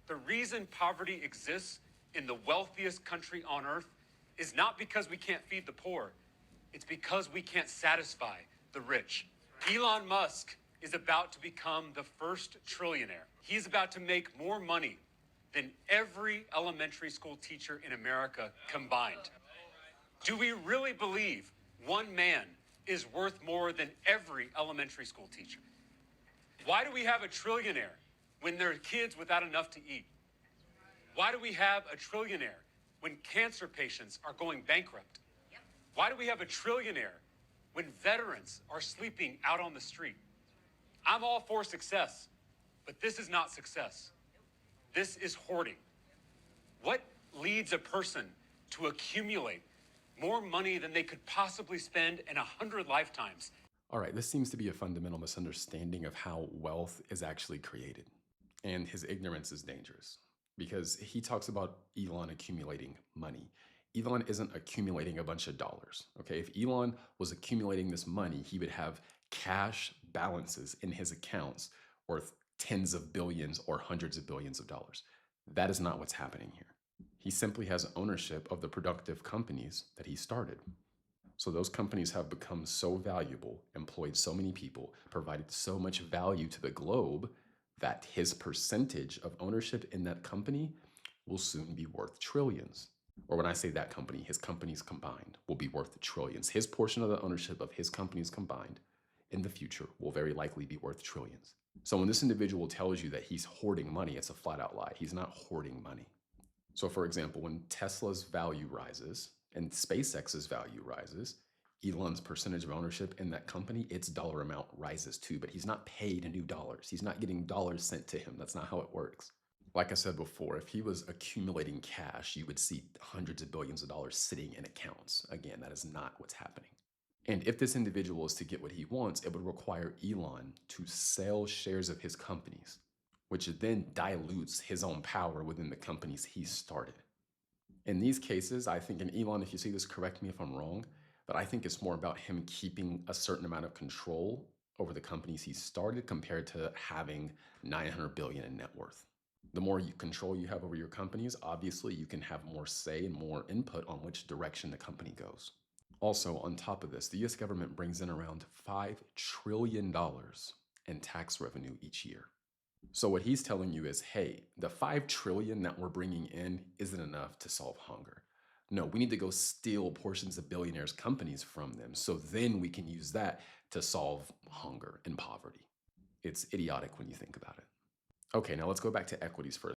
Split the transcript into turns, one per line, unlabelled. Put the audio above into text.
The reason poverty exists in the wealthiest country on earth is not because we can't feed the poor. It's because we can't satisfy the rich. Elon Musk is about to become the first trillionaire. He's about to make more money than every elementary school teacher in America combined. Do we really believe one man is worth more than every elementary school teacher? Why do we have a trillionaire when there are kids without enough to eat? Why do we have a trillionaire when cancer patients are going bankrupt? Why do we have a trillionaire when veterans are sleeping out on the street? I'm all for success, but this is not success. This is hoarding. What leads a person to accumulate more money than they could possibly spend in 100 lifetimes?
All right, this seems to be a fundamental misunderstanding of how wealth is actually created. And his ignorance is dangerous because he talks about Elon accumulating money. Elon isn't accumulating a bunch of dollars. Okay, if Elon was accumulating this money, he would have cash balances in his accounts worth tens of billions or hundreds of billions of dollars. That is not what's happening here. He simply has ownership of the productive companies that he started. So those companies have become so valuable, employed so many people, provided so much value to the globe that his percentage of ownership in that company will soon be worth trillions. Or when I say that company, his companies combined will be worth trillions. His portion of the ownership of his companies combined in the future will very likely be worth trillions. So when this individual tells you that he's hoarding money, it's a flat out lie. He's not hoarding money. So for example, when Tesla's value rises and SpaceX's value rises, Elon's percentage of ownership in that company, its dollar amount rises too, but he's not paid new dollars. He's not getting dollars sent to him. That's not how it works. Like I said before, if he was accumulating cash, you would see hundreds of billions of dollars sitting in accounts. Again, that is not what's happening. And if this individual is to get what he wants, it would require Elon to sell shares of his companies, which then dilutes his own power within the companies he started. In these cases, I think, and Elon, if you see this, correct me if I'm wrong, but I think it's more about him keeping a certain amount of control over the companies he started compared to having 900 billion in net worth. The more control you have over your companies, obviously you can have more say and more input on which direction the company goes. Also, on top of this, the US government brings in around $5 trillion in tax revenue each year. So what he's telling you is, hey, the 5 trillion that we're bringing in isn't enough to solve hunger. No, we need to go steal portions of billionaires' companies from them so then we can use that to solve hunger and poverty. It's idiotic when you think about it. Okay, now let's go back to equities for a